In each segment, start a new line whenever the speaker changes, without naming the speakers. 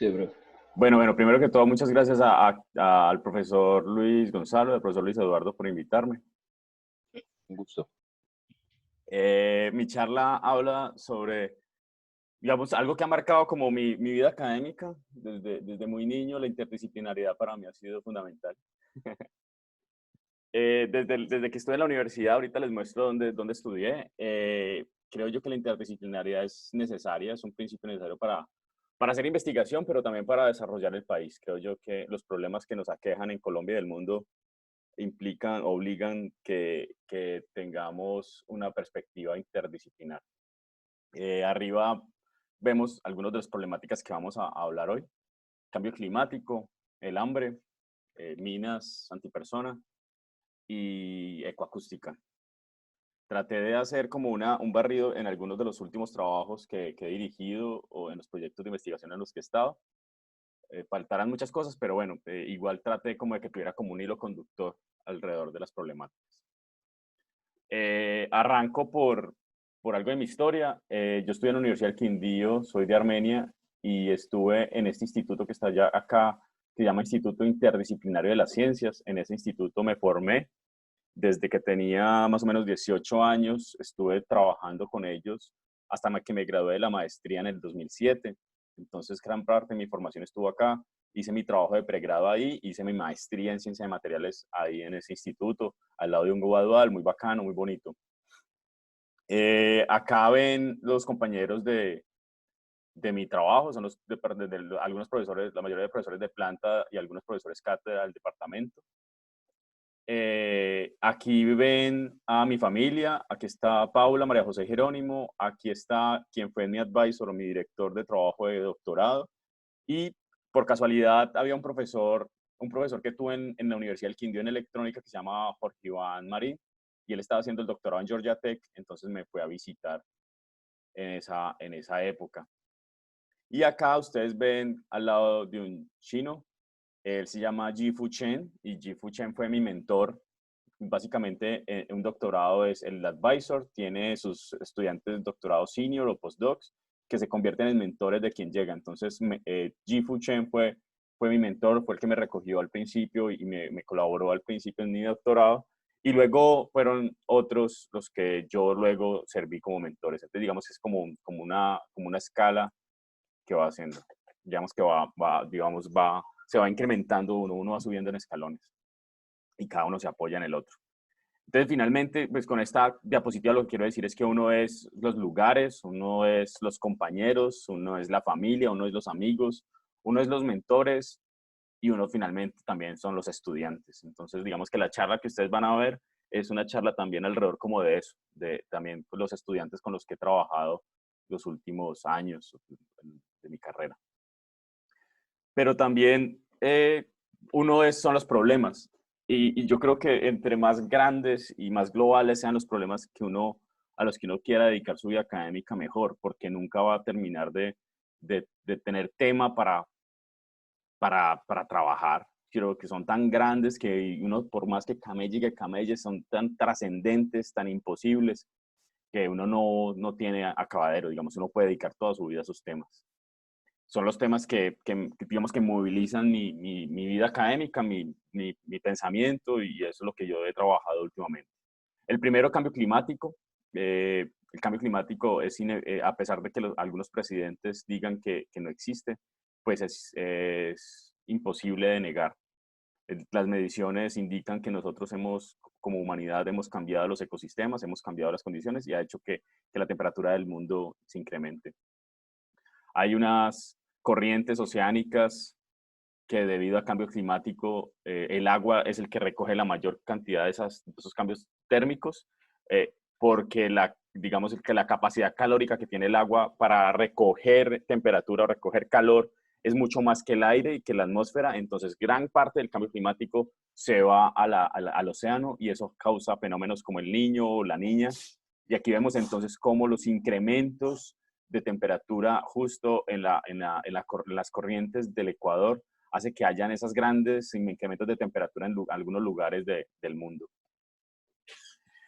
Sí, bro.
Bueno, primero que todo, muchas gracias al profesor Luis Gonzalo, al profesor Luis Eduardo por invitarme.
Un gusto.
Mi charla habla sobre, digamos, algo que ha marcado como mi vida académica. Desde muy niño, la interdisciplinariedad para mí ha sido fundamental. Desde que estuve en la universidad, ahorita les muestro dónde estudié. Creo yo que la interdisciplinariedad es necesaria, es un principio necesario para hacer investigación, pero también para desarrollar el país. Creo yo que los problemas que nos aquejan en Colombia y del mundo obligan que tengamos una perspectiva interdisciplinar. Arriba vemos algunas de las problemáticas que vamos a hablar hoy. Cambio climático, el hambre, minas antipersona y ecoacústica. Traté de hacer como un barrido en algunos de los últimos trabajos que he dirigido o en los proyectos de investigación en los que he estado. Faltarán muchas cosas, pero bueno, igual traté como de que tuviera como un hilo conductor alrededor de las problemáticas. Arranco por algo de mi historia. Yo estudié en la Universidad del Quindío, soy de Armenia y estuve en este instituto que está ya acá, que se llama Instituto Interdisciplinario de las Ciencias. En ese instituto me formé desde que tenía más o menos 18 años, estuve trabajando con ellos hasta que me gradué de la maestría en el 2007. Entonces, gran parte de mi formación estuvo acá. Hice mi trabajo de pregrado ahí, hice mi maestría en ciencia de materiales ahí en ese instituto, al lado de un gradual, muy bacano, muy bonito. Acá ven los compañeros de mi trabajo, son algunos profesores, la mayoría de profesores de planta y algunos profesores cátedra del departamento. Aquí viven a mi familia, aquí está Paula, María José Jerónimo, aquí está quien fue mi advisor o mi director de trabajo de doctorado. Y por casualidad había un profesor que tuve en la Universidad del Quindío en electrónica que se llama Jorge Iván Marín, y él estaba haciendo el doctorado en Georgia Tech, entonces me fue a visitar en esa época. Y acá ustedes ven al lado de un chino, él se llama Jifu Chen, y Jifu Chen fue mi mentor. Básicamente, un doctorado es el advisor, tiene sus estudiantes de doctorado senior o postdocs que se convierten en mentores de quien llega. Entonces, Jifu Chen fue mi mentor, fue el que me recogió al principio y me colaboró al principio en mi doctorado. Y luego fueron otros los que yo luego serví como mentores. Entonces, digamos que es como una escala que va haciendo. Digamos que se va incrementando uno va subiendo en escalones y cada uno se apoya en el otro. Entonces, finalmente, pues con esta diapositiva lo que quiero decir es que uno es los lugares, uno es los compañeros, uno es la familia, uno es los amigos, uno es los mentores y uno finalmente también son los estudiantes. Entonces, digamos que la charla que ustedes van a ver es una charla también alrededor como de eso, de también pues, los estudiantes con los que he trabajado los últimos años de mi carrera. Pero también son los problemas. Y yo creo que entre más grandes y más globales sean los problemas a los que uno quiera dedicar su vida académica, mejor, porque nunca va a terminar de tener tema para trabajar. Creo que son tan grandes que uno, por más que camelle, son tan trascendentes, tan imposibles, que uno no tiene acabadero. Digamos, uno puede dedicar toda su vida a esos temas. Son los temas que digamos que movilizan mi vida académica, mi pensamiento, y eso es lo que yo he trabajado últimamente. El primero, cambio climático. El cambio climático a pesar de que algunos presidentes digan que no existe, pues es imposible de negar. Las mediciones indican que nosotros como humanidad, hemos cambiado los ecosistemas, hemos cambiado las condiciones y ha hecho que la temperatura del mundo se incremente. Hay unas corrientes oceánicas que, debido al cambio climático, el agua es el que recoge la mayor cantidad de esos cambios térmicos, porque digamos que la capacidad calórica que tiene el agua para recoger temperatura o recoger calor es mucho más que el aire y que la atmósfera. Entonces, gran parte del cambio climático se va al océano, y eso causa fenómenos como el niño o la niña. Y aquí vemos entonces cómo los incrementos de temperatura justo en las corrientes del Ecuador hace que hayan esos grandes incrementos de temperatura en algunos lugares del mundo.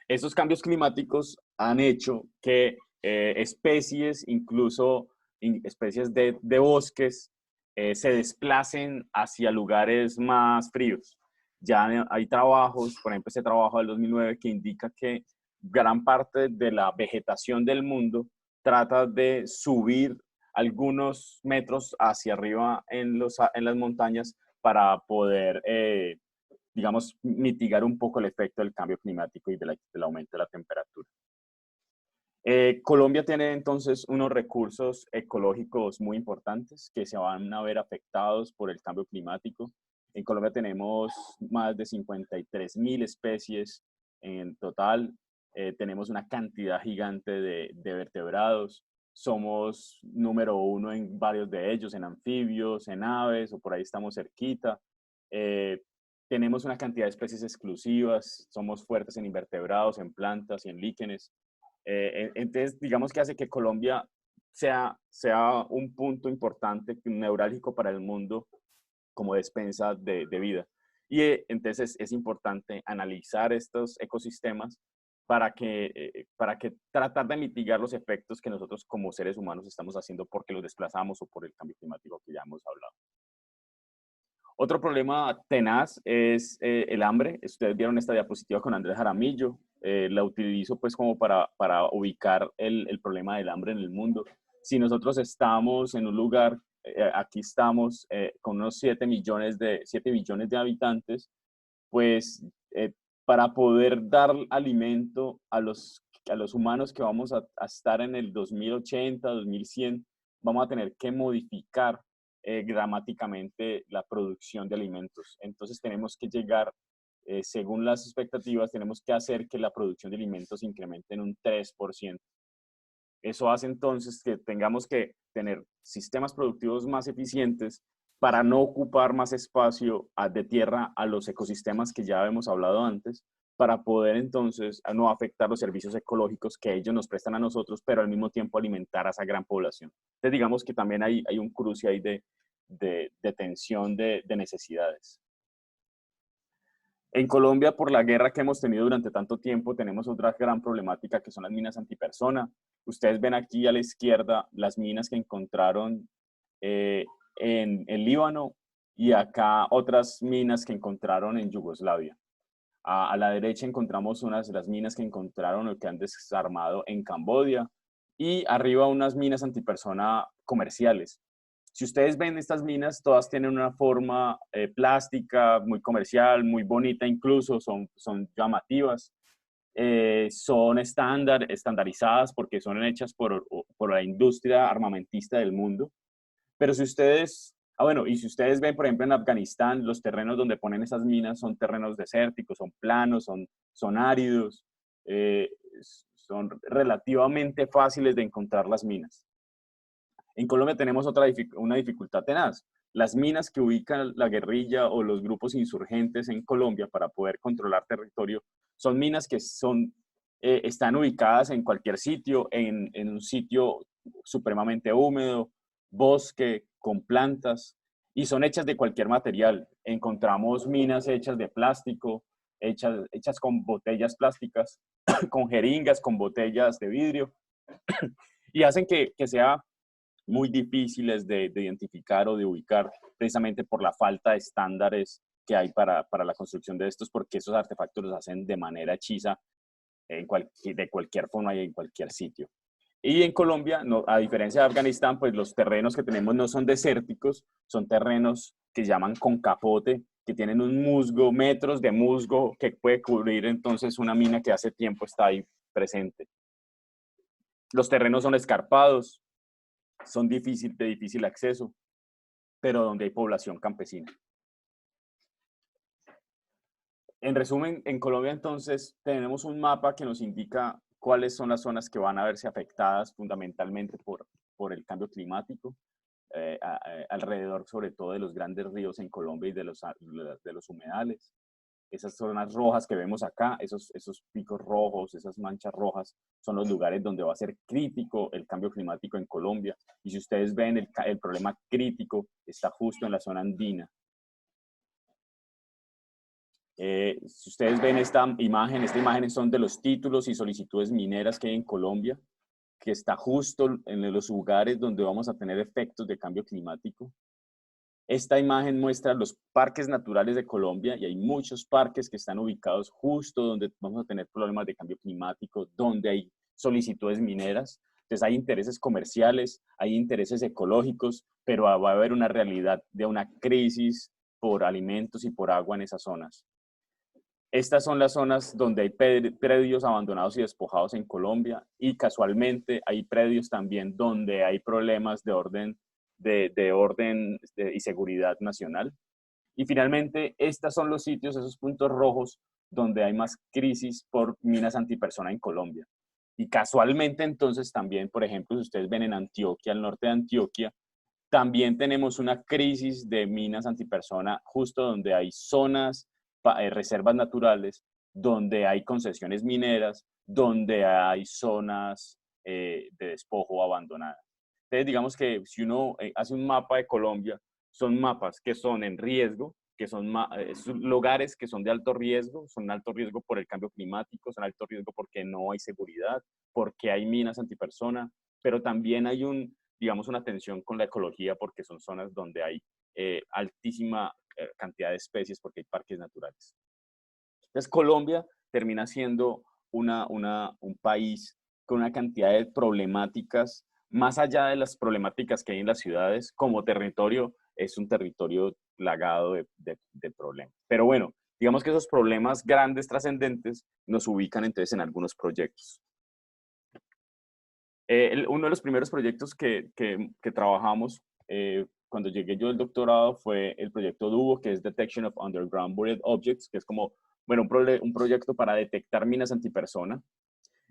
Esos cambios climáticos han hecho que especies, incluso especies de bosques, se desplacen hacia lugares más fríos. Ya hay trabajos, por ejemplo, este trabajo del 2009 que indica que gran parte de la vegetación del mundo trata de subir algunos metros hacia arriba en las montañas para poder, digamos, mitigar un poco el efecto del cambio climático y del aumento de la temperatura. Colombia tiene entonces unos recursos ecológicos muy importantes que se van a ver afectados por el cambio climático. En Colombia tenemos más de 53.000 especies en total. Tenemos una cantidad gigante de vertebrados. Somos número uno en varios de ellos, en anfibios, en aves, o por ahí estamos cerquita. Eh, Tenemos una cantidad de especies exclusivas. Somos fuertes en invertebrados, en plantas y en líquenes. Entonces, digamos que hace que Colombia sea un punto importante, neurálgico para el mundo como despensa de vida. Y entonces es importante analizar estos ecosistemas para que tratar de mitigar los efectos que nosotros como seres humanos estamos haciendo porque los desplazamos o por el cambio climático que ya hemos hablado. Otro problema tenaz es el hambre. Ustedes vieron esta diapositiva con Andrés Jaramillo. La utilizo pues como para ubicar el problema del hambre en el mundo. Si nosotros estamos en un lugar, aquí estamos con unos 7 millones de habitantes, pues para poder dar alimento a los humanos que vamos a estar en el 2080, 2100, vamos a tener que modificar dramáticamente la producción de alimentos. Entonces tenemos que llegar, según las expectativas, tenemos que hacer que la producción de alimentos incremente en un 3%. Eso hace entonces que tengamos que tener sistemas productivos más eficientes para no ocupar más espacio de tierra a los ecosistemas que ya hemos hablado antes, para poder entonces no afectar los servicios ecológicos que ellos nos prestan a nosotros, pero al mismo tiempo alimentar a esa gran población. Entonces digamos que también hay un cruce ahí de tensión de necesidades. En Colombia, por la guerra que hemos tenido durante tanto tiempo, tenemos otra gran problemática que son las minas antipersona. Ustedes ven aquí a la izquierda las minas que encontraron en Líbano y acá otras minas que encontraron en Yugoslavia. A la derecha encontramos unas de las minas que encontraron o que han desarmado en Camboya y arriba unas minas antipersona comerciales. Si ustedes ven estas minas, todas tienen una forma plástica, muy comercial, muy bonita incluso, son llamativas, son estandarizadas porque son hechas por la industria armamentista del mundo. Pero si ustedes, bueno, y si ustedes ven, por ejemplo, en Afganistán, los terrenos donde ponen esas minas son terrenos desérticos, son planos, son áridos, eh, son relativamente fáciles de encontrar las minas. En Colombia tenemos una dificultad tenaz. Las minas que ubican la guerrilla o los grupos insurgentes en Colombia para poder controlar territorio son minas que están ubicadas en cualquier sitio, en un sitio supremamente húmedo, bosque, con plantas, y son hechas de cualquier material. Encontramos minas hechas de plástico, hechas con botellas plásticas, con jeringas, con botellas de vidrio, y hacen que sea muy difíciles de identificar o de ubicar, precisamente por la falta de estándares que hay para la construcción de estos, porque esos artefactos los hacen de manera hechiza de cualquier forma y en cualquier sitio. Y en Colombia, no, a diferencia de Afganistán, pues los terrenos que tenemos no son desérticos, son terrenos que llaman con capote, que tienen un musgo, metros de musgo que puede cubrir entonces una mina que hace tiempo está ahí presente. Los terrenos son escarpados, son de difícil acceso, pero donde hay población campesina. En resumen, en Colombia entonces tenemos un mapa que nos indica cuáles son las zonas que van a verse afectadas fundamentalmente por el cambio climático, alrededor sobre todo de los grandes ríos en Colombia y de los humedales. Esas zonas rojas que vemos acá, esos picos rojos, esas manchas rojas, son los lugares donde va a ser crítico el cambio climático en Colombia. Y si ustedes ven, el problema crítico está justo en la zona andina. Si ustedes ven esta imagen son de los títulos y solicitudes mineras que hay en Colombia, que está justo en los lugares donde vamos a tener efectos de cambio climático. Esta imagen muestra los parques naturales de Colombia y hay muchos parques que están ubicados justo donde vamos a tener problemas de cambio climático, donde hay solicitudes mineras. Entonces hay intereses comerciales, hay intereses ecológicos, pero va a haber una realidad de una crisis por alimentos y por agua en esas zonas. Estas son las zonas donde hay predios abandonados y despojados en Colombia y casualmente hay predios también donde hay problemas de orden, y seguridad nacional. Y finalmente, estos son los sitios, esos puntos rojos, donde hay más crisis por minas antipersona en Colombia. Y casualmente entonces también, por ejemplo, si ustedes ven en Antioquia, al norte de Antioquia, también tenemos una crisis de minas antipersona justo donde hay zonas, reservas naturales, donde hay concesiones mineras, donde hay zonas de despojo abandonadas. Entonces, digamos que si uno hace un mapa de Colombia, son mapas que son en riesgo, que son lugares que son de alto riesgo, son alto riesgo por el cambio climático, son alto riesgo porque no hay seguridad, porque hay minas antipersona, pero también hay digamos, una tensión con la ecología porque son zonas donde hay altísima cantidad de especies porque hay parques naturales. Entonces, Colombia termina siendo un país con una cantidad de problemáticas, más allá de las problemáticas que hay en las ciudades, como territorio, es un territorio plagado de problemas. Pero bueno, digamos que esos problemas grandes, trascendentes, nos ubican entonces en algunos proyectos. Uno de los primeros proyectos que trabajamos cuando llegué yo del doctorado fue el proyecto DUO, que es Detection of Underground Buried Objects, que es como, bueno, un proyecto para detectar minas antipersona.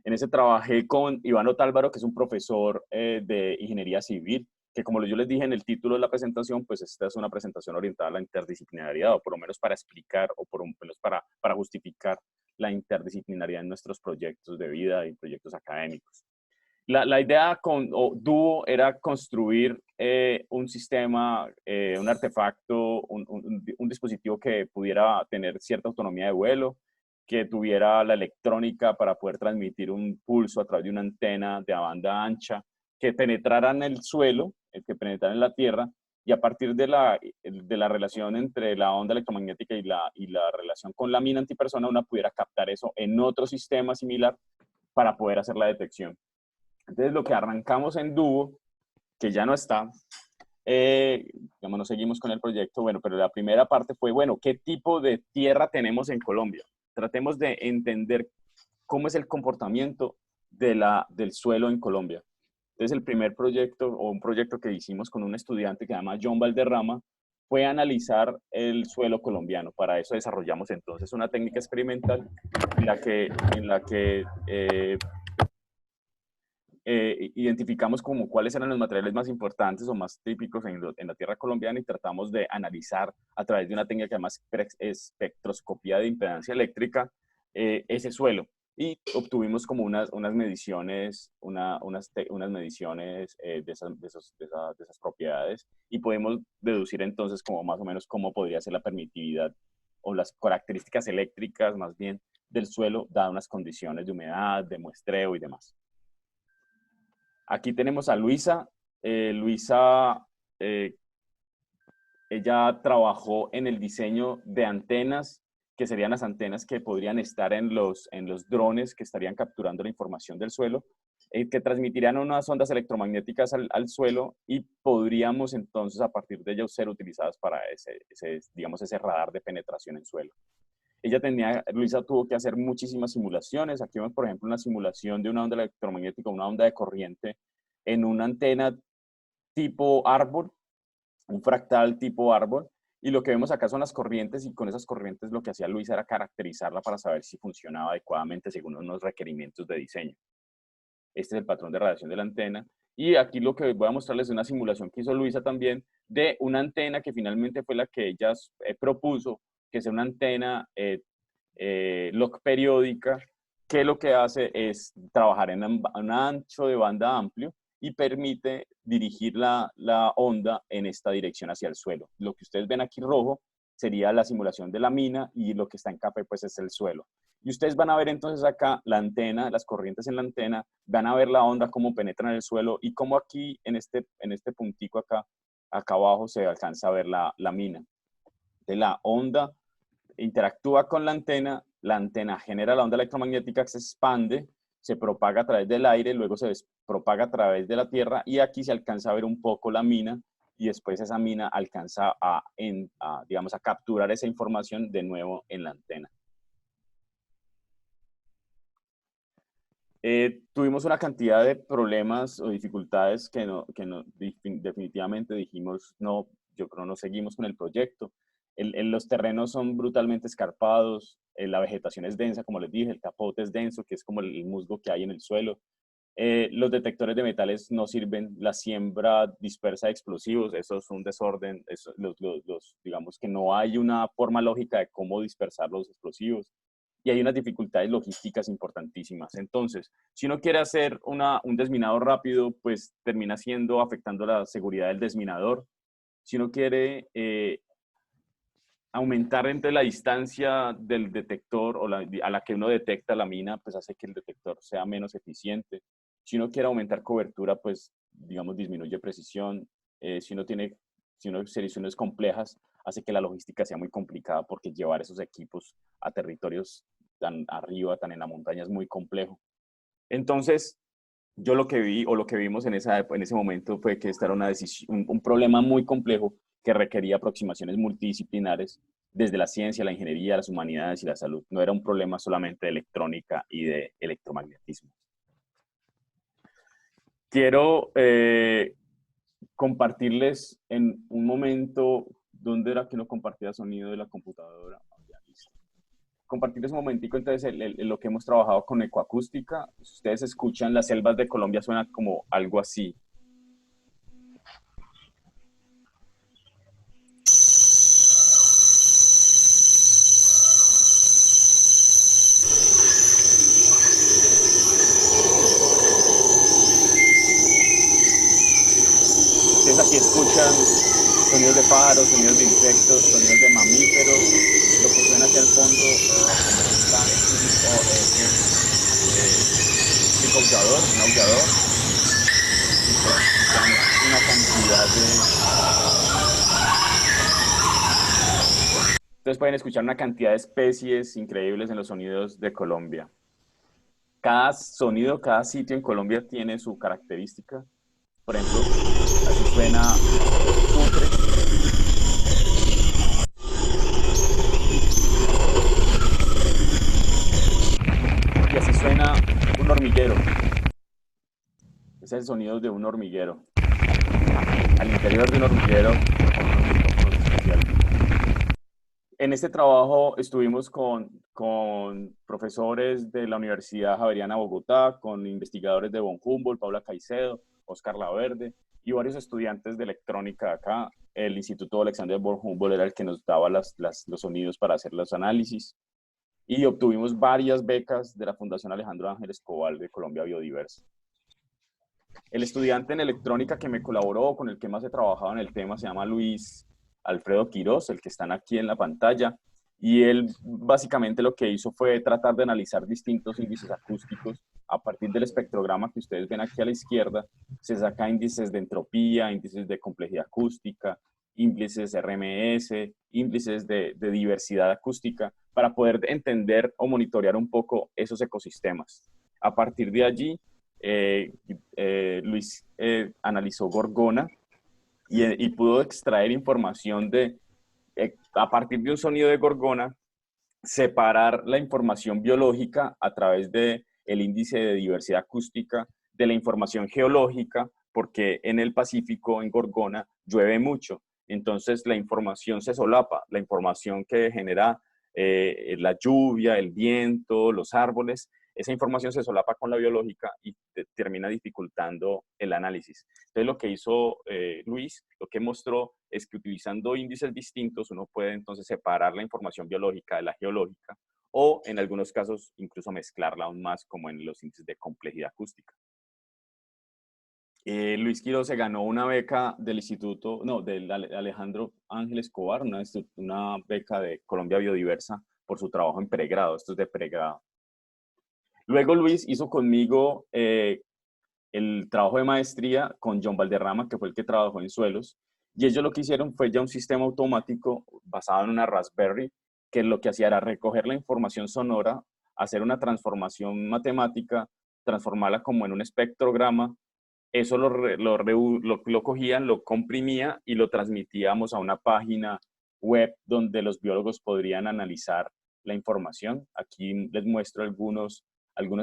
En ese trabajé con Iván Otálvaro, que es un profesor de ingeniería civil, que como yo les dije en el título de la presentación, pues esta es una presentación orientada a la interdisciplinariedad, o por lo menos para explicar, o por lo menos para justificar la interdisciplinariedad en nuestros proyectos de vida y proyectos académicos. La idea con DUO era construir un sistema, un artefacto, un dispositivo que pudiera tener cierta autonomía de vuelo, que tuviera la electrónica para poder transmitir un pulso a través de una antena de banda ancha, que penetrara en el suelo, que penetrara en la tierra, y a partir de la relación entre la onda electromagnética y la relación con la mina antipersona, una pudiera captar eso en otro sistema similar para poder hacer la detección. Entonces, lo que arrancamos en DUO, que ya no está, digamos, no seguimos con el proyecto, bueno, pero la primera parte fue, bueno, ¿qué tipo de tierra tenemos en Colombia? Tratemos de entender cómo es el comportamiento del suelo en Colombia. Entonces, el primer proyecto, o un proyecto que hicimos con un estudiante que se llama John Valderrama, fue analizar el suelo colombiano. Para eso desarrollamos entonces una técnica experimental en la que identificamos como cuáles eran los materiales más importantes o más típicos en la tierra colombiana y tratamos de analizar a través de una técnica que se llama espectroscopía de impedancia eléctrica ese suelo. Y obtuvimos como unas mediciones, unas mediciones de esas propiedades y podemos deducir entonces como más o menos cómo podría ser la permitividad o las características eléctricas más bien del suelo dadas unas condiciones de humedad, de muestreo y demás. Aquí tenemos a Luisa. Luisa, ella trabajó en el diseño de antenas, que serían las antenas que podrían estar en los drones que estarían capturando la información del suelo, que transmitirían unas ondas electromagnéticas al suelo y podríamos entonces a partir de ellas ser utilizadas para digamos, ese radar de penetración en suelo. Luisa tuvo que hacer muchísimas simulaciones. Aquí vemos, por ejemplo, una simulación de una onda electromagnética, una onda de corriente en una antena tipo árbol, un fractal tipo árbol. Y lo que vemos acá son las corrientes y con esas corrientes lo que hacía Luisa era caracterizarla para saber si funcionaba adecuadamente según unos requerimientos de diseño. Este es el patrón de radiación de la antena. Y aquí lo que voy a mostrarles es una simulación que hizo Luisa también de una antena que finalmente fue la que ella propuso, que es una antena log periódica, que lo que hace es trabajar en un ancho de banda amplio y permite dirigir la onda en esta dirección hacia el suelo. Lo que ustedes ven aquí rojo sería la simulación de la mina y lo que está en café pues es el suelo. Y ustedes van a ver entonces acá la antena, las corrientes en la antena, van a ver la onda, cómo penetra en el suelo y cómo aquí en este puntico acá acá abajo se alcanza a ver la mina. De la onda interactúa con la antena genera la onda electromagnética que se expande, se propaga a través del aire, luego se propaga a través de la tierra y aquí se alcanza a ver un poco la mina y después esa mina alcanza digamos, a capturar esa información de nuevo en la antena. Tuvimos una cantidad de problemas o dificultades que definitivamente dijimos, no, yo creo no seguimos con el proyecto. Los terrenos son brutalmente escarpados, la vegetación es densa, como les dije, el capote es denso, que es como el musgo que hay en el suelo. Los detectores de metales no sirven, la siembra dispersa de explosivos, eso es un desorden, digamos que no hay una forma lógica de cómo dispersar los explosivos y hay unas dificultades logísticas importantísimas. Entonces, si uno quiere hacer un desminado rápido, pues termina afectando la seguridad del desminador. Si uno quiere aumentar entre la distancia del detector a la que uno detecta la mina, pues hace que el detector sea menos eficiente. Si uno quiere aumentar cobertura, pues, digamos, disminuye precisión. Si uno tiene soluciones complejas, hace que la logística sea muy complicada porque llevar esos equipos a territorios tan arriba, tan en la montaña, es muy complejo. Entonces, yo lo que vi o lo que vimos en ese momento fue que este era un problema muy complejo que requería aproximaciones multidisciplinares desde la ciencia, la ingeniería, las humanidades y la salud. No era un problema solamente de electrónica y de electromagnetismo. Quiero compartirles en un momento, ¿dónde era que no compartía sonido de la computadora? Ya, listo. Compartirles un momentico entonces lo que hemos trabajado con ecoacústica. Si ustedes escuchan, las selvas de Colombia suena como algo así. Ustedes aquí escuchan sonidos de pájaros, sonidos de insectos, sonidos de mamíferos. Lo que suena hacia el fondo es un aullador, un aullador. Escuchan una cantidad Entonces pueden escuchar una cantidad de especies increíbles en los sonidos de Colombia. Cada sonido, cada sitio en Colombia tiene su característica. Por ejemplo, así suena Sucre. Y así suena un hormiguero. Ese es el sonido de un hormiguero. Al interior de un hormiguero con un micrófono especial. En este trabajo estuvimos con profesores de la Universidad Javeriana Bogotá, con investigadores de von Humboldt, Paula Caicedo, Oscar Laverde y varios estudiantes de electrónica acá. El Instituto Alexander von Humboldt era el que nos daba los sonidos para hacer los análisis. Y obtuvimos varias becas de la Fundación Alejandro Ángel Escobar de Colombia Biodiversa. El estudiante en electrónica que me colaboró, con el que más he trabajado en el tema, se llama Luis Alfredo Quiroz, el que están aquí en la pantalla, y él básicamente lo que hizo fue tratar de analizar distintos índices acústicos. A partir del espectrograma que ustedes ven aquí a la izquierda, se saca índices de entropía, índices de complejidad acústica, índices RMS, índices de diversidad acústica, para poder entender o monitorear un poco esos ecosistemas. A partir de allí, Luis analizó Gorgona y pudo extraer información a partir de un sonido de Gorgona, separar la información biológica a través del índice de diversidad acústica de la información geológica, porque en el Pacífico, en Gorgona, llueve mucho. Entonces la información se solapa, la información que genera la lluvia, el viento, los árboles, esa información se solapa con la biológica y termina dificultando el análisis. Entonces lo que hizo Luis, lo que mostró es que utilizando índices distintos uno puede entonces separar la información biológica de la geológica o en algunos casos incluso mezclarla aún más como en los índices de complejidad acústica. Luis Quiroz se ganó una beca del Instituto, no, del Alejandro Ángel Escobar, una beca de Colombia Biodiversa por su trabajo en pregrado, esto es de pregrado. Luego Luis hizo conmigo el trabajo de maestría con John Valderrama, que fue el que trabajó en suelos, Y ellos lo que hicieron fue ya un sistema automático basado en una Raspberry, que lo que hacía era recoger la información sonora, hacer una transformación matemática, transformarla como en un espectrograma. Eso lo cogían, lo comprimía y lo transmitíamos a una página web donde los biólogos podrían analizar la información. Aquí les muestro algunos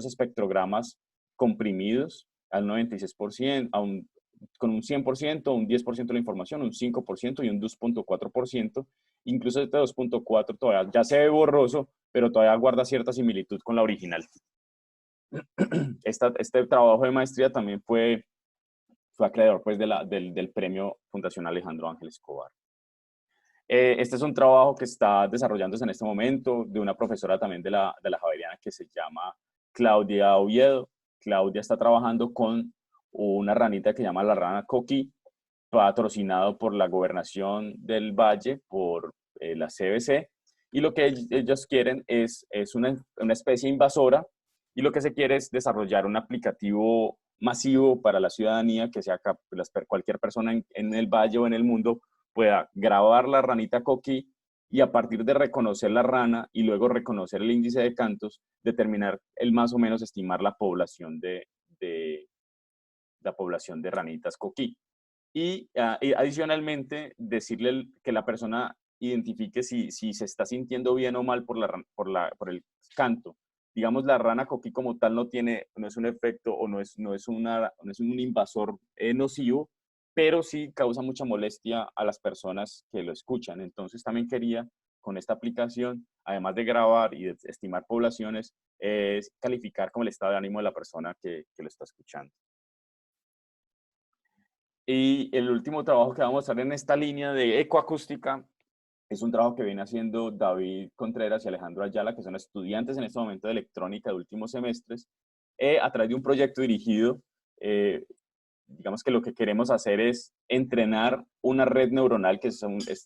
espectrogramas comprimidos al 96%, con un 100%, un 10% de la información, un 5% y un 2.4%. Incluso este 2.4 todavía ya se ve borroso, pero todavía guarda cierta similitud con la original. Este trabajo de maestría también fue acreedor pues, del premio Fundación Alejandro Ángel Escobar. Este es un trabajo que está desarrollándose en este momento de una profesora también de la Javeriana que se llama Claudia Oviedo. Claudia está trabajando con una ranita que se llama la rana coquí, patrocinado por la Gobernación del Valle, por la CBC, y lo que ellos quieren es una especie invasora, y lo que se quiere es desarrollar un aplicativo masivo para la ciudadanía, que sea cualquier persona en el Valle o en el mundo pueda grabar la ranita coquí y a partir de reconocer la rana y luego reconocer el índice de cantos, determinar más o menos estimar la población la población de ranitas coquí. Y adicionalmente decirle que la persona identifique si se está sintiendo bien o mal por el canto. Digamos, la rana coquí como tal no es un efecto o no es un invasor nocivo, pero sí causa mucha molestia a las personas que lo escuchan. Entonces también quería, con esta aplicación, además de grabar y de estimar poblaciones, es calificar como el estado de ánimo de la persona que lo está escuchando. Y el último trabajo que vamos a hacer en esta línea de ecoacústica es un trabajo que viene haciendo David Contreras y Alejandro Ayala, que son estudiantes en este momento de electrónica de últimos semestres, a través de un proyecto dirigido. Digamos que lo que queremos hacer es entrenar una red neuronal, que es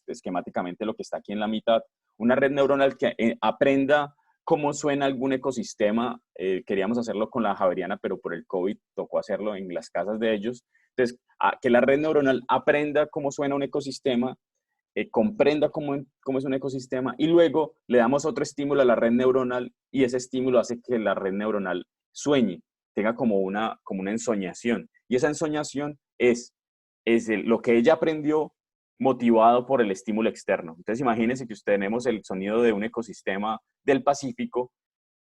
esquemáticamente lo que está aquí en la mitad, una red neuronal que aprenda cómo suena algún ecosistema. Queríamos hacerlo con la Javeriana, pero por el COVID tocó hacerlo en las casas de ellos. Entonces, que la red neuronal aprenda cómo suena un ecosistema, comprenda cómo es un ecosistema y luego le damos otro estímulo a la red neuronal y ese estímulo hace que la red neuronal sueñe, tenga como una ensoñación. Y esa ensoñación es lo que ella aprendió motivado por el estímulo externo. Entonces imagínense que usted tenemos el sonido de un ecosistema del Pacífico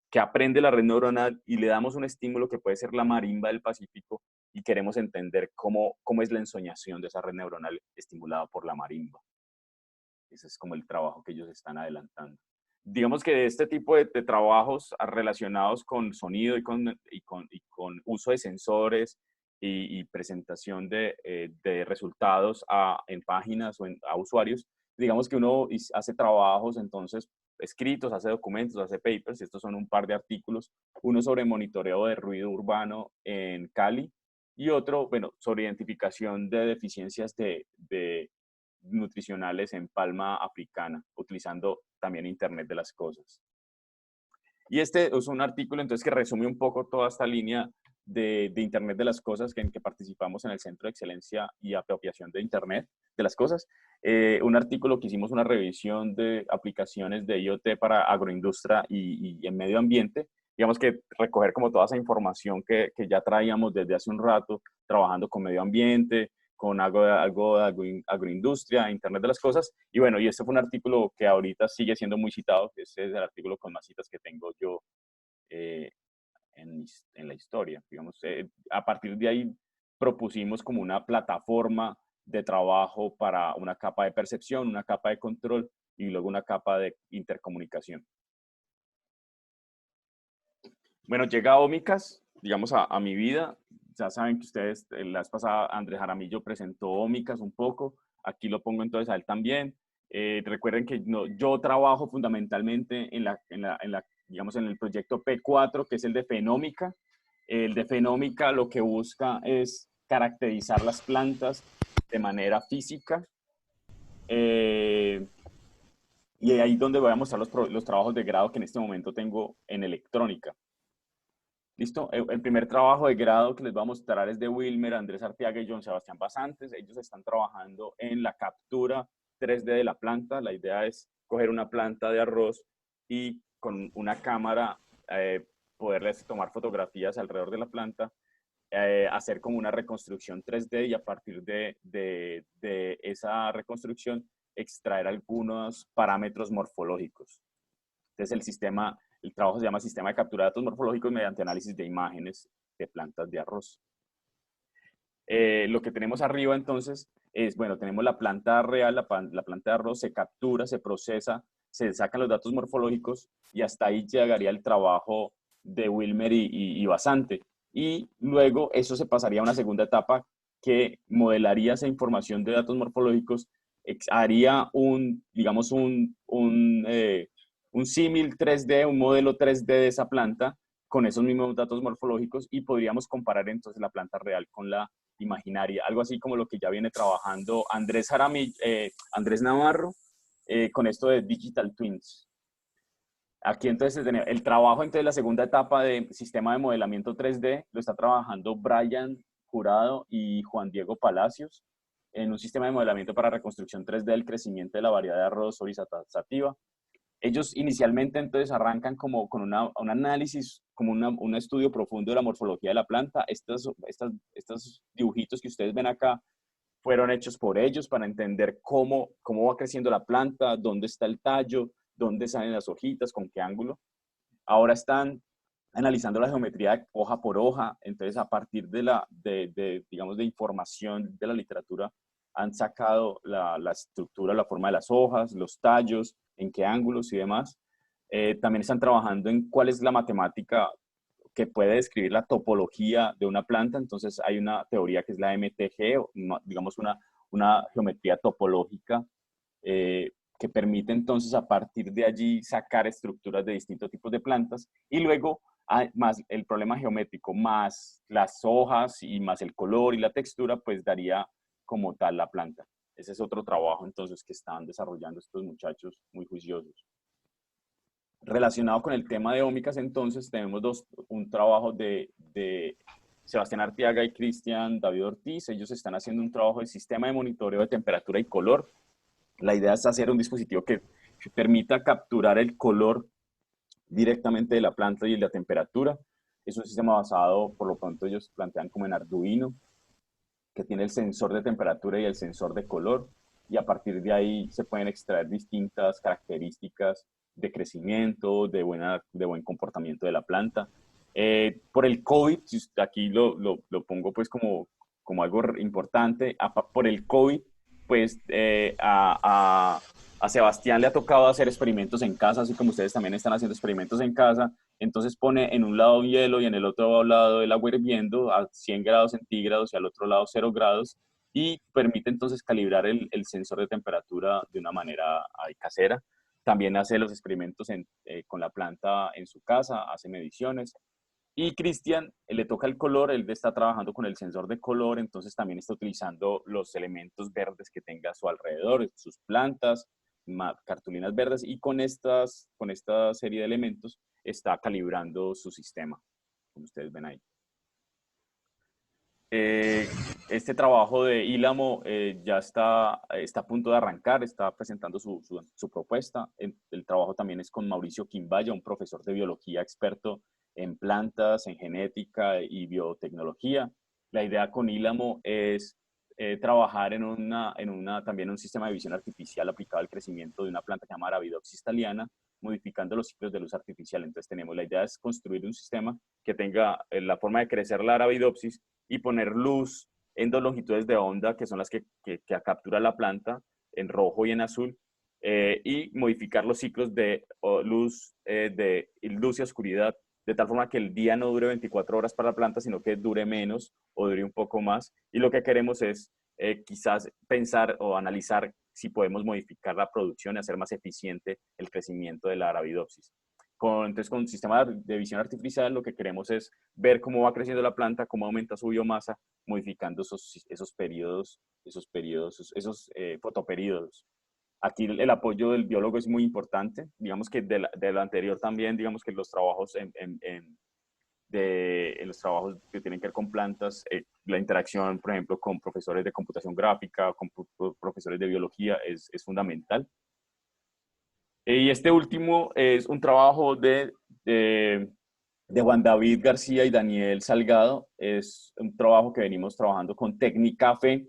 que aprende la red neuronal y le damos un estímulo que puede ser la marimba del Pacífico y queremos entender cómo es la ensoñación de esa red neuronal estimulada por la marimba. Ese es como el trabajo que ellos están adelantando. Digamos que este tipo de trabajos relacionados con sonido y con uso de sensores y presentación de resultados en páginas o a usuarios, digamos que uno hace trabajos entonces escritos, hace documentos, hace papers, y estos son un par de artículos, uno sobre monitoreo de ruido urbano en Cali y otro, bueno, sobre identificación de deficiencias de nutricionales en palma africana, utilizando también Internet de las Cosas. Y este es un artículo entonces que resume un poco toda esta línea de Internet de las Cosas en que participamos en el Centro de Excelencia y Apropiación de Internet de las Cosas. Un artículo que hicimos una revisión de aplicaciones de IoT para agroindustria y en medio ambiente. Digamos que recoger como toda esa información que ya traíamos desde hace un rato, trabajando con medio ambiente, con algo de agroindustria, Internet de las Cosas. Y bueno, y este fue un artículo que ahorita sigue siendo muy citado. Este es el artículo con más citas que tengo yo eh, en la historia. Digamos, a partir de ahí propusimos como una plataforma de trabajo para una capa de percepción, una capa de control y luego una capa de intercomunicación. Bueno, llega Ómicas, digamos, a mi vida. Ya saben que ustedes, la vez pasada Andrés Jaramillo presentó Ómicas un poco. Aquí lo pongo entonces a él también. Recuerden que yo trabajo fundamentalmente digamos, en el proyecto P4, que es el de Fenómica. El de Fenómica lo que busca es caracterizar las plantas de manera física. Y ahí es donde voy a mostrar los trabajos de grado que en este momento tengo en electrónica. ¿Listo? El primer trabajo de grado que les voy a mostrar es de Wilmer, Andrés Arteaga y John Sebastián Basantes. Ellos están trabajando en la captura 3D de la planta. La idea es coger una planta de arroz y con una cámara poderles tomar fotografías alrededor de la planta, hacer como una reconstrucción 3D y a partir de esa reconstrucción extraer algunos parámetros morfológicos. Entonces el trabajo se llama Sistema de Captura de Datos Morfológicos mediante análisis de imágenes de plantas de arroz. Lo que tenemos arriba entonces es, bueno, tenemos la planta real, la planta de arroz, se captura, se procesa, se sacan los datos morfológicos y hasta ahí llegaría el trabajo de Wilmer y Basante. Y luego eso se pasaría a una segunda etapa que modelaría esa información de datos morfológicos, haría digamos, un símil 3D, un modelo 3D de esa planta con esos mismos datos morfológicos y podríamos comparar entonces la planta real con la imaginaria, algo así como lo que ya viene trabajando Andrés Navarro con esto de Digital Twins. Aquí entonces el trabajo entonces la segunda etapa de sistema de modelamiento 3D lo está trabajando Brian Jurado y Juan Diego Palacios en un sistema de modelamiento para reconstrucción 3D del crecimiento de la variedad de arroz sativa. Ellos inicialmente entonces arrancan como con un análisis, como un estudio profundo de la morfología de la planta. Estos dibujitos que ustedes ven acá fueron hechos por ellos para entender cómo va creciendo la planta, dónde está el tallo, dónde salen las hojitas, con qué ángulo. Ahora están analizando la geometría hoja por hoja, entonces a partir digamos, de información de la literatura han sacado la estructura, la forma de las hojas, los tallos, en qué ángulos y demás. También están trabajando en cuál es la matemática que puede describir la topología de una planta. Entonces hay una teoría que es la MTG, digamos una geometría topológica que permite entonces a partir de allí sacar estructuras de distintos tipos de plantas y luego más el problema geométrico, más las hojas y más el color y la textura, pues daría como tal la planta. Ese es otro trabajo entonces que están desarrollando estos muchachos muy juiciosos. Relacionado con el tema de ómicas, entonces tenemos un trabajo de Sebastián Arteaga y Cristian David Ortiz. Ellos están haciendo un trabajo de sistema de monitoreo de temperatura y color. La idea es hacer un dispositivo que permita capturar el color directamente de la planta y de la temperatura. Es un sistema basado, por lo pronto ellos plantean como en Arduino, que tiene el sensor de temperatura y el sensor de color, y a partir de ahí se pueden extraer distintas características de crecimiento, de buen comportamiento de la planta. Por el COVID, aquí lo pongo pues como algo importante, por el COVID, pues a Sebastián le ha tocado hacer experimentos en casa, así como ustedes también están haciendo experimentos en casa. Entonces pone en un lado hielo y en el otro lado el agua hirviendo a 100 grados centígrados y al otro lado 0 grados y permite entonces calibrar el sensor de temperatura de una manera casera. También hace los experimentos con la planta en su casa, hace mediciones. Y Cristian, le toca el color, él está trabajando con el sensor de color, entonces también está utilizando los elementos verdes que tenga a su alrededor, sus plantas, cartulinas verdes, y con esta serie de elementos está calibrando su sistema, como ustedes ven ahí. Este trabajo de Ílamo ya está a punto de arrancar, está presentando su propuesta. El trabajo también es con Mauricio Quimbaya, un profesor de biología experto en plantas, en genética y biotecnología. La idea con Ílamo es trabajar también un sistema de visión artificial aplicado al crecimiento de una planta llamada Arabidopsis thaliana, modificando los ciclos de luz artificial. Entonces la idea es construir un sistema que tenga la forma de crecer la Arabidopsis y poner luz en dos longitudes de onda, que son las que captura la planta, en rojo y en azul, y modificar los ciclos de luz y oscuridad, de tal forma que el día no dure 24 horas para la planta, sino que dure menos o dure un poco más. Y lo que queremos es quizás pensar o analizar si podemos modificar la producción y hacer más eficiente el crecimiento de la Arabidopsis. Entonces, con un sistema de visión artificial, lo que queremos es ver cómo va creciendo la planta, cómo aumenta su biomasa, modificando esos periodos, esos fotoperiodos. Aquí el apoyo del biólogo es muy importante. Digamos que de lo anterior también, digamos que los trabajos en los trabajos que tienen que ver con plantas, la interacción, por ejemplo, con profesores de computación gráfica, con profesores de biología es fundamental. Y este último es un trabajo de Juan David García y Daniel Salgado. Es un trabajo que venimos trabajando con Tecnicafé.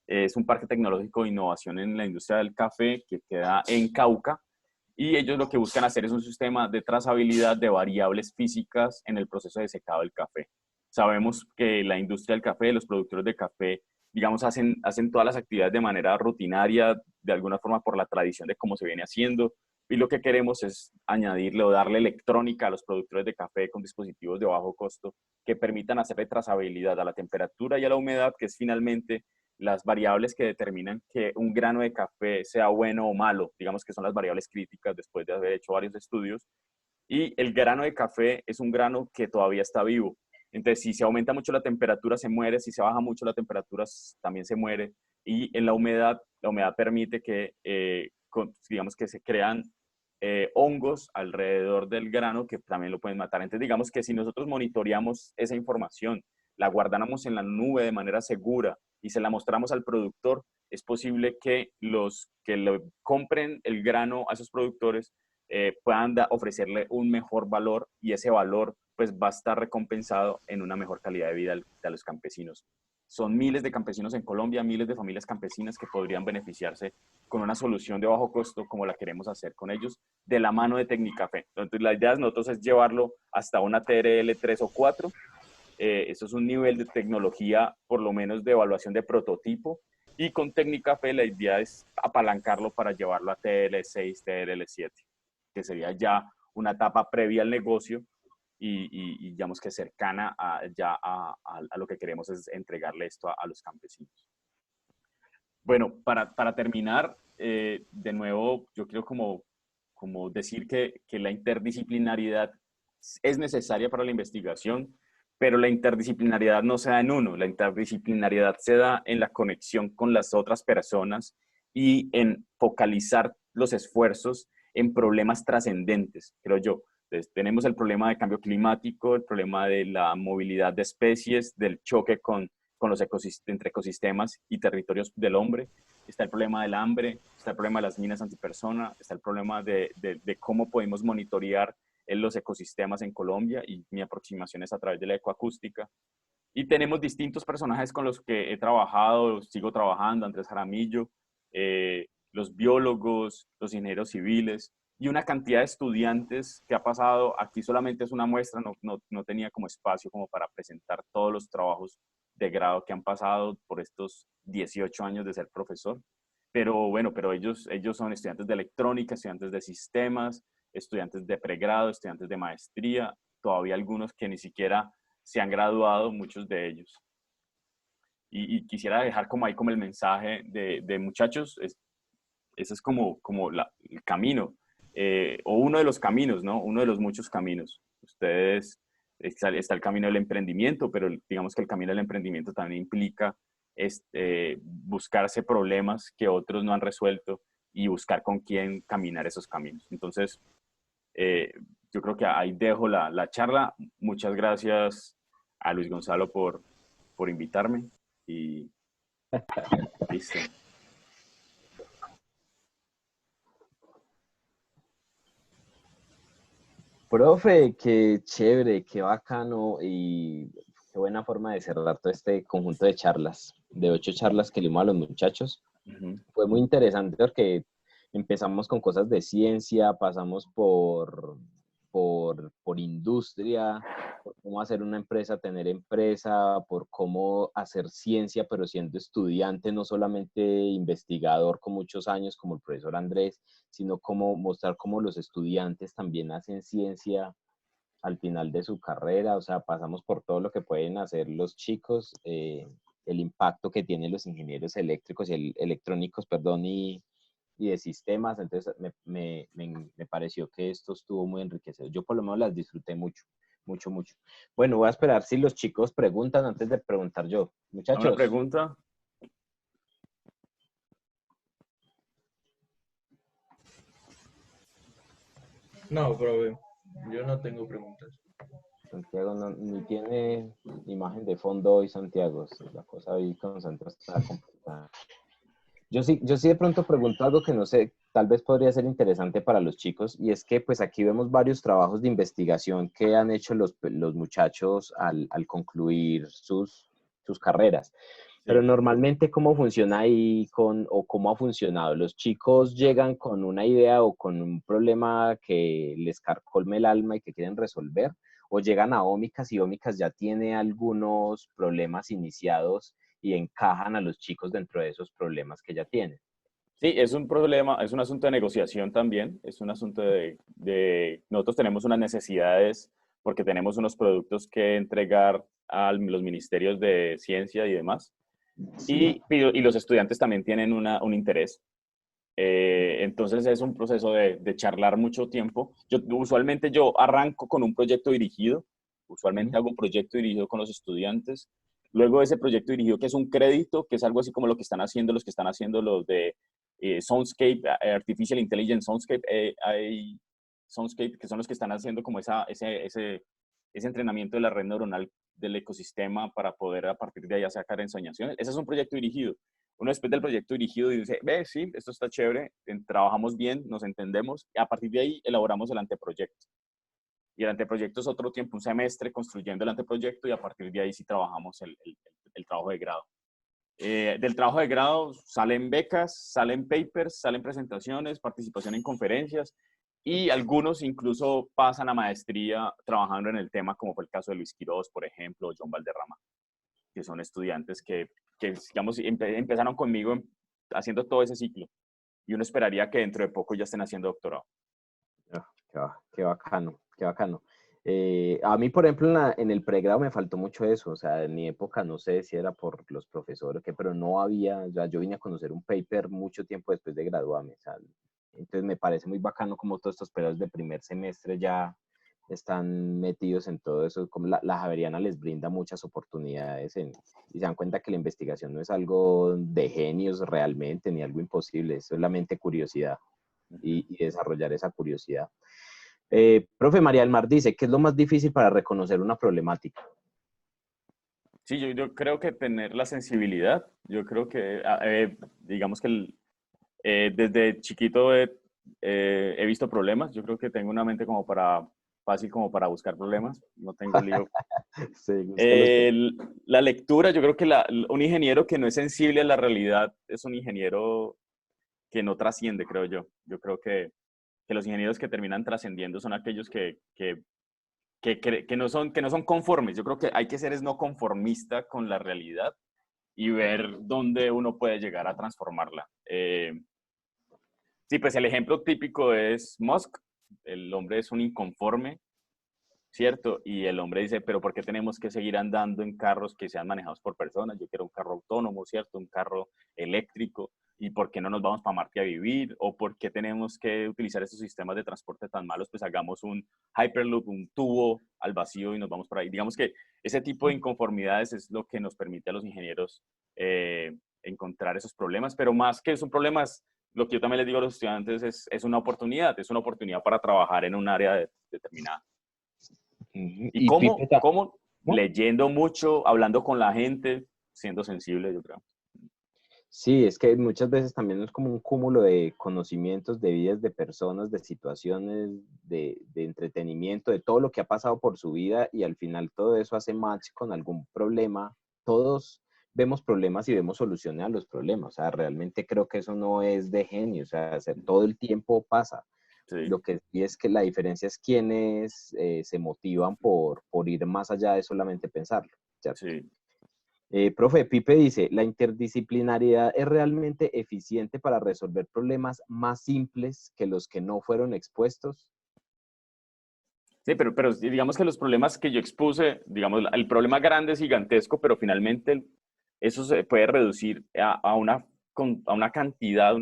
Es un parque tecnológico de innovación en la industria del café que queda en Cauca. Y ellos lo que buscan hacer es un sistema de trazabilidad de variables físicas en el proceso de secado del café. Sabemos que la industria del café, los productores de café, digamos, hacen todas las actividades de manera rutinaria, de alguna forma por la tradición de cómo se viene haciendo. Y lo que queremos es añadirle o darle electrónica a los productores de café con dispositivos de bajo costo que permitan hacerle trazabilidad a la temperatura y a la humedad, que es finalmente las variables que determinan que un grano de café sea bueno o malo, digamos que son las variables críticas después de haber hecho varios estudios. Y el grano de café es un grano que todavía está vivo. Entonces, si se aumenta mucho la temperatura, se muere. Si se baja mucho la temperatura, también se muere. Y en la humedad permite que, digamos, que se crean hongos alrededor del grano que también lo pueden matar. Entonces, digamos que si nosotros monitoreamos esa información, la guardáramos en la nube de manera segura y se la mostramos al productor, es posible que los que le compren el grano a esos productores puedan ofrecerle un mejor valor y ese valor pues va a estar recompensado en una mejor calidad de vida de los campesinos. Son miles de campesinos en Colombia, miles de familias campesinas que podrían beneficiarse con una solución de bajo costo como la queremos hacer con ellos, de la mano de Tecnicafé. Entonces la idea de nosotros es llevarlo hasta una TRL 3 o 4. Eso es un nivel de tecnología, por lo menos de evaluación de prototipo, y con Tecnicafé la idea es apalancarlo para llevarlo a TL6, TL7, que sería ya una etapa previa al negocio y digamos que cercana a lo que queremos es entregarle esto a los campesinos. Bueno, para terminar, de nuevo, yo quiero como decir que la interdisciplinariedad es necesaria para la investigación, pero la interdisciplinariedad no se da en uno, la interdisciplinariedad se da en la conexión con las otras personas y en focalizar los esfuerzos en problemas trascendentes, creo yo. Entonces, tenemos el problema de cambio climático, el problema de la movilidad de especies, del choque con los entre ecosistemas y territorios del hombre. Está el problema del hambre, está el problema de las minas antipersona, está el problema de cómo podemos monitorear en los ecosistemas en Colombia y mi aproximación es a través de la ecoacústica. Y tenemos distintos personajes con los que he trabajado, sigo trabajando, Andrés Jaramillo, los biólogos, los ingenieros civiles y una cantidad de estudiantes que ha pasado. Aquí solamente es una muestra, no tenía como espacio como para presentar todos los trabajos de grado que han pasado por estos 18 años de ser profesor. Pero bueno, pero ellos son estudiantes de electrónica, estudiantes de sistemas, estudiantes de pregrado, estudiantes de maestría, todavía algunos que ni siquiera se han graduado, muchos de ellos. Y quisiera dejar como ahí como el mensaje de muchachos, ese es como el camino, o uno de los caminos, ¿no? Uno de los muchos caminos. Ustedes, está el camino del emprendimiento, pero digamos que el camino del emprendimiento también implica buscarse problemas que otros no han resuelto y buscar con quién caminar esos caminos. Entonces, yo creo que ahí dejo la charla. Muchas gracias a Luis Gonzalo por invitarme y listo.
Profe, qué chévere, qué bacano y qué buena forma de cerrar todo este conjunto de charlas, de 8 charlas que le dimos a los muchachos.
Ujú.
Fue muy interesante porque empezamos con cosas de ciencia, pasamos por industria, por cómo hacer una empresa, tener empresa, por cómo hacer ciencia, pero siendo estudiante, no solamente investigador con muchos años como el profesor Andrés, sino cómo mostrar cómo los estudiantes también hacen ciencia al final de su carrera. O sea, pasamos por todo lo que pueden hacer los chicos, el impacto que tienen los ingenieros eléctricos y electrónicos, perdón, y de sistemas. Entonces, me pareció que esto estuvo muy enriquecedor. Yo por lo menos las disfruté mucho, mucho, mucho. Bueno, voy a esperar si los chicos preguntan antes de preguntar yo.
¿Alguna
Muchachos,
pregunta?
No, profe, yo no tengo preguntas.
Santiago ni tiene imagen de fondo hoy, Santiago. La cosa ahí con Santiago está complicada. Yo sí de pronto pregunto algo que no sé, tal vez podría ser interesante para los chicos, y es que pues aquí vemos varios trabajos de investigación que han hecho los muchachos al concluir sus carreras. Pero
Sí.
normalmente, ¿cómo funciona ahí o cómo ha funcionado? ¿Los chicos llegan con una idea o con un problema que les carcolme el alma y que quieren resolver? ¿O llegan a Ómicas y Ómicas ya tiene algunos problemas iniciados y encajan a los chicos dentro de esos problemas que ya tienen?
Sí, es un problema, es un asunto de negociación también, es un asunto nosotros tenemos unas necesidades porque tenemos unos productos que entregar a los ministerios de ciencia y demás,
Sí.
y los estudiantes también tienen un interés. Entonces es un proceso de charlar mucho tiempo. Usualmente yo arranco con un proyecto dirigido, usualmente hago un proyecto dirigido con los estudiantes, luego ese proyecto dirigido que es un crédito, que es algo así como lo que están haciendo los de Soundscape, Artificial Intelligence Soundscape, hay Soundscape, que son los que están haciendo como ese entrenamiento de la red neuronal del ecosistema para poder a partir de ahí sacar ensoñaciones. Ese es un proyecto dirigido. Uno después del proyecto dirigido dice, ve, sí, esto está chévere, trabajamos bien, nos entendemos, y a partir de ahí elaboramos el anteproyecto. Y el anteproyecto es otro tiempo, un semestre construyendo el anteproyecto, y a partir de ahí sí trabajamos el trabajo de grado. Del trabajo de grado salen becas, salen papers, salen presentaciones, participación en conferencias, y algunos incluso pasan a maestría trabajando en el tema, como fue el caso de Luis Quiroz, por ejemplo, o John Valderrama, que son estudiantes que digamos, empezaron conmigo haciendo todo ese ciclo. Y uno esperaría que dentro de poco ya estén haciendo doctorado.
Qué bacano, qué bacano. A mí, por ejemplo, en el pregrado me faltó mucho eso. O sea, en mi época, no sé si era por los profesores o qué, pero no había, ya yo vine a conocer un paper mucho tiempo después de graduarme. O sea, entonces me parece muy bacano como todos estos pelados de primer semestre ya están metidos en todo eso. Como la Javeriana les brinda muchas oportunidades y se dan cuenta que la investigación no es algo de genios realmente, ni algo imposible, es solamente curiosidad y desarrollar esa curiosidad. Profe María del Mar dice, ¿qué es lo más difícil para reconocer una problemática?
Sí, yo creo que tener la sensibilidad, yo creo que, digamos que desde chiquito he visto problemas, yo creo que tengo una mente fácil como para buscar problemas, no tengo lío.
Se busca los
La lectura, yo creo que un ingeniero que no es sensible a la realidad es un ingeniero que no trasciende, creo yo. Yo creo que los ingenieros que terminan trascendiendo son aquellos que no son conformes. Yo creo que hay que ser no conformista con la realidad y ver dónde uno puede llegar a transformarla. Sí, pues el ejemplo típico es Musk. El hombre es un inconforme, ¿cierto? Y el hombre dice, pero ¿por qué tenemos que seguir andando en carros que sean manejados por personas? Yo quiero un carro autónomo, ¿cierto? Un carro eléctrico. ¿Y por qué no nos vamos para Marte a vivir? ¿O por qué tenemos que utilizar estos sistemas de transporte tan malos? Pues hagamos un Hyperloop, un tubo al vacío y nos vamos por ahí. Digamos que ese tipo de inconformidades es lo que nos permite a los ingenieros encontrar esos problemas, pero más que es un problema, lo que yo también les digo a los estudiantes es una oportunidad para trabajar en un área determinada. ¿Y
Y Pipe,
cómo?
¿no?
Leyendo mucho, hablando con la gente, siendo sensible, yo creo.
Sí, es que muchas veces también es como un cúmulo de conocimientos, de vidas de personas, de situaciones, de entretenimiento, de todo lo que ha pasado por su vida y al final todo eso hace match con algún problema. Todos vemos problemas y vemos soluciones a los problemas. O sea, realmente creo que eso no es de genio. O sea, todo el tiempo pasa.
Sí,
Lo que sí es que la diferencia es quienes se motivan por ir más allá de solamente pensarlo, ¿cierto?
sí.
Profe, Pipe dice, ¿la interdisciplinariedad es realmente eficiente para resolver problemas más simples que los que no fueron expuestos?
Sí, pero digamos que los problemas que yo expuse, digamos, el problema grande es gigantesco, pero finalmente eso se puede reducir a una cantidad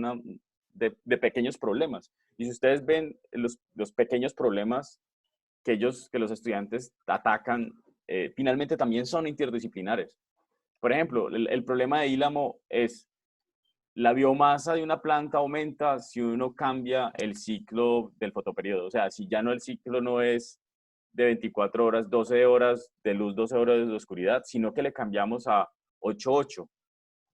de pequeños problemas. Y si ustedes ven los pequeños problemas que los estudiantes atacan, finalmente también son interdisciplinares. Por ejemplo, el problema de Ílamo es la biomasa de una planta aumenta si uno cambia el ciclo del fotoperiodo. O sea, si ya no el ciclo no es de 24 horas, 12 horas de luz, 12 horas de oscuridad, sino que le cambiamos a 8-8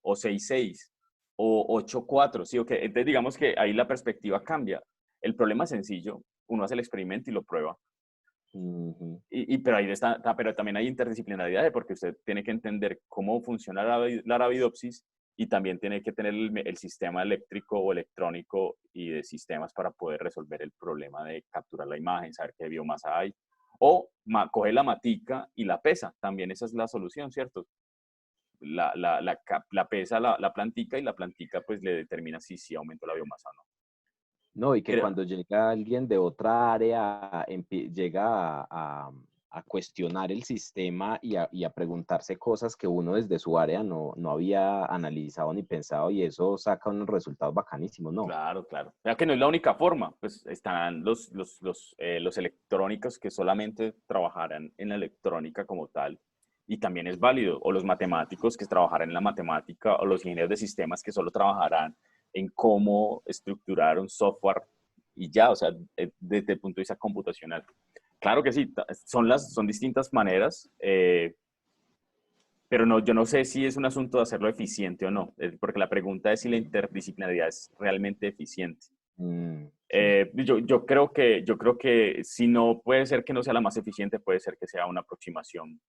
o 6-6 o 8-4, ¿sí? Okay. Entonces digamos que ahí la perspectiva cambia. El problema es sencillo, uno hace el experimento y lo prueba. Pero ahí está, pero también hay interdisciplinariedad porque usted tiene que entender cómo funciona la arabidopsis y también tiene que tener el sistema eléctrico o electrónico y de sistemas para poder resolver el problema de capturar la imagen, saber qué biomasa hay. O coge la matica y la pesa, también esa es la solución, ¿cierto? La pesa la plantica y la plantica pues le determina si aumentó la biomasa o no.
No, y que
Pero,
cuando llega alguien de otra área, llega a cuestionar el sistema y a preguntarse cosas que uno desde su área no había analizado ni pensado, y eso saca unos resultados bacanísimos, ¿no?
claro, claro. O sea que no es la única forma, pues están los electrónicos que solamente trabajarán en la electrónica como tal, y también es válido, o los matemáticos que trabajarán en la matemática, o los ingenieros de sistemas que solo trabajarán en cómo estructurar un software y ya, o sea, desde el punto de vista computacional. Claro que sí, son distintas maneras, pero no, yo no sé si es un asunto de hacerlo eficiente o no, porque la pregunta es si la interdisciplinaridad es realmente eficiente.
Sí.
Yo creo que si no puede ser que no sea la más eficiente, puede ser que sea una aproximación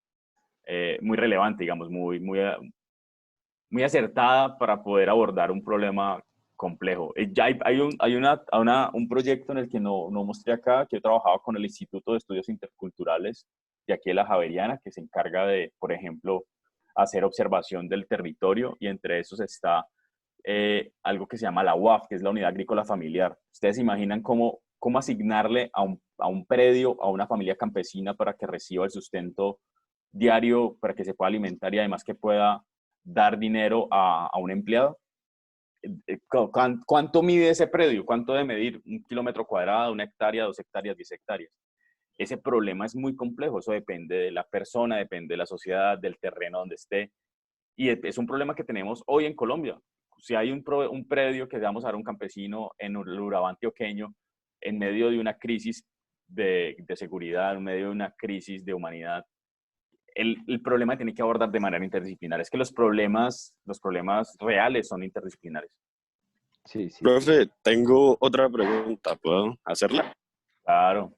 muy relevante, digamos, muy acertada para poder abordar un problema complejo. Ya hay un proyecto en el que no mostré acá, que he trabajado con el Instituto de Estudios Interculturales de aquí de la Javeriana, que se encarga de, por ejemplo, hacer observación del territorio, y entre esos está algo que se llama la UAF, que es la Unidad Agrícola Familiar. ¿Ustedes se imaginan cómo asignarle a un predio, a una familia campesina para que reciba el sustento diario, para que se pueda alimentar y además que pueda dar dinero a un empleado? ¿Cuánto mide ese predio? ¿Cuánto debe medir? ¿1 kilómetro cuadrado, 1 hectárea, 2 hectáreas, 10 hectáreas? Ese problema es muy complejo, eso depende de la persona, depende de la sociedad, del terreno donde esté, y es un problema que tenemos hoy en Colombia. Si hay un predio que vamos a dar a un campesino en el Urabá antioqueño, en medio de una crisis de seguridad, en medio de una crisis de humanidad, el problema tiene que abordar de manera interdisciplinar. Es que los problemas reales son interdisciplinares.
Sí, sí, sí.
Profe, tengo otra pregunta, ¿puedo hacerla?
Claro.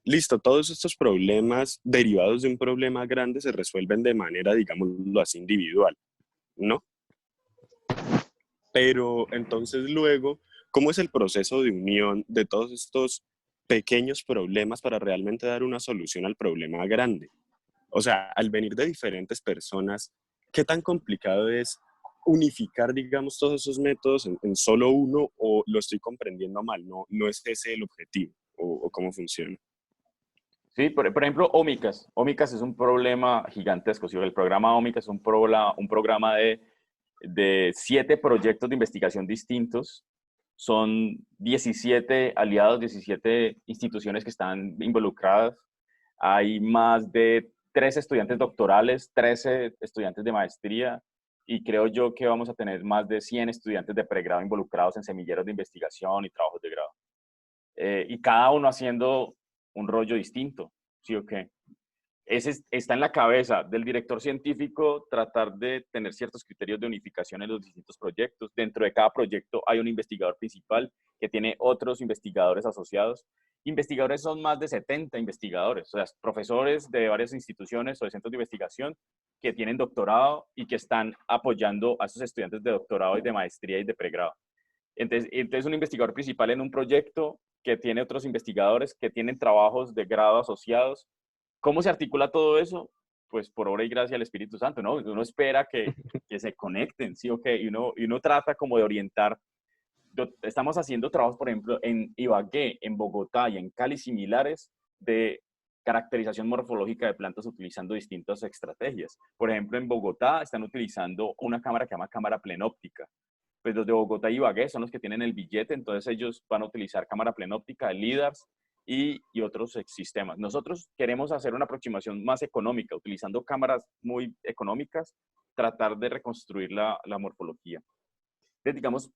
Listo, todos estos problemas derivados de un problema grande se resuelven de manera, digámoslo así, individual, ¿no? Pero entonces luego, ¿cómo es el proceso de unión de todos estos pequeños problemas para realmente dar una solución al problema grande? O sea, al venir de diferentes personas, ¿qué tan complicado es unificar, digamos, todos esos métodos en solo uno, o lo estoy comprendiendo mal? No es ese el objetivo, o cómo funciona.
Sí, por ejemplo, Ómicas. Ómicas es un problema gigantesco. ¿Sí? El programa Ómicas es un programa de 7 proyectos de investigación distintos. Son 17 aliados, 17 instituciones que están involucradas. Hay más de 3 estudiantes doctorales, 13 estudiantes de maestría, y creo yo que vamos a tener más de 100 estudiantes de pregrado involucrados en semilleros de investigación y trabajos de grado. Y cada uno haciendo un rollo distinto, ¿sí o qué? Está en la cabeza del director científico tratar de tener ciertos criterios de unificación en los distintos proyectos. Dentro de cada proyecto hay un investigador principal que tiene otros investigadores asociados. Investigadores son más de 70 investigadores, o sea, profesores de varias instituciones o de centros de investigación que tienen doctorado y que están apoyando a esos estudiantes de doctorado y de maestría y de pregrado. Entonces un investigador principal en un proyecto que tiene otros investigadores que tienen trabajos de grado asociados. ¿Cómo se articula todo eso? Pues por obra y gracia del Espíritu Santo, ¿no? Uno espera que se conecten, ¿sí o qué? Y uno trata como de orientar. Estamos haciendo trabajos, por ejemplo, en Ibagué, en Bogotá y en Cali similares de caracterización morfológica de plantas utilizando distintas estrategias. Por ejemplo, en Bogotá están utilizando una cámara que se llama cámara plenóptica. Pues los de Bogotá y Ibagué son los que tienen el billete, entonces ellos van a utilizar cámara plenóptica, LIDARs y otros sistemas. Nosotros queremos hacer una aproximación más económica, utilizando cámaras muy económicas, tratar de reconstruir la morfología. Entonces, digamos,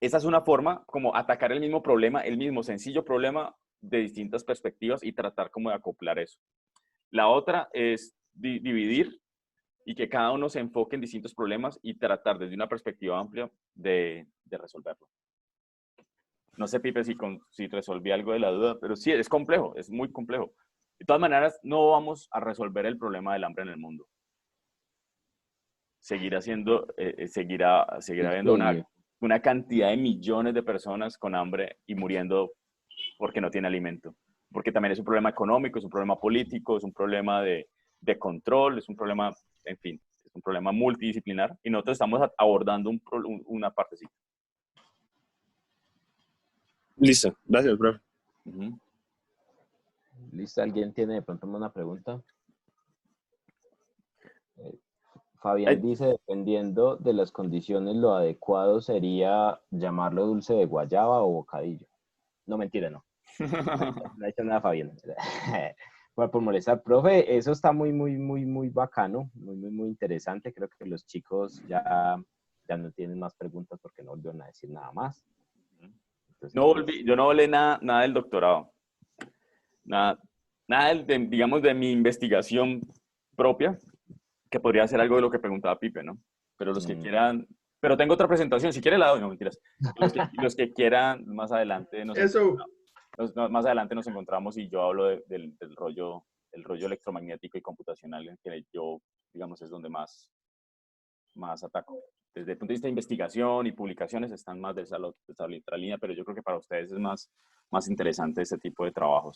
esa es una forma como atacar el mismo problema, el mismo sencillo problema, de distintas perspectivas y tratar como de acoplar eso. La otra es dividir y que cada uno se enfoque en distintos problemas y tratar desde una perspectiva amplia de resolverlo. No sé, Pipe, si resolví algo de la duda, pero sí, es complejo, es muy complejo. De todas maneras, no vamos a resolver el problema del hambre en el mundo. Seguirá habiendo una cantidad de millones de personas con hambre y muriendo porque no tiene alimento. Porque también es un problema económico, es un problema político, es un problema de control, es un problema, en fin, es un problema multidisciplinar y nosotros estamos abordando una partecita.
Listo, gracias, profe.
Uh-huh.
¿Listo? ¿Alguien tiene de pronto una pregunta? Fabián dice, dependiendo de las condiciones, lo adecuado sería llamarlo dulce de guayaba o bocadillo. No, mentira, no. No ha hecho nada, Fabián. Bueno, por molestar, profe, eso está muy bacano, muy interesante. Creo que los chicos ya no tienen más preguntas porque no volvieron a decir nada más. Entonces,
yo no volé nada del doctorado. Nada digamos, de mi investigación propia, que podría ser algo de lo que preguntaba Pipe, ¿no? Pero los que quieran... Pero tengo otra presentación, si quiere la doy, no, mentiras. Los que quieran, más adelante más adelante nos encontramos y yo hablo del rollo electromagnético y computacional, que yo, digamos, es donde más ataco. Desde el punto de vista de investigación y publicaciones están más de esa otra línea, pero yo creo que para ustedes es más interesante este tipo de trabajos.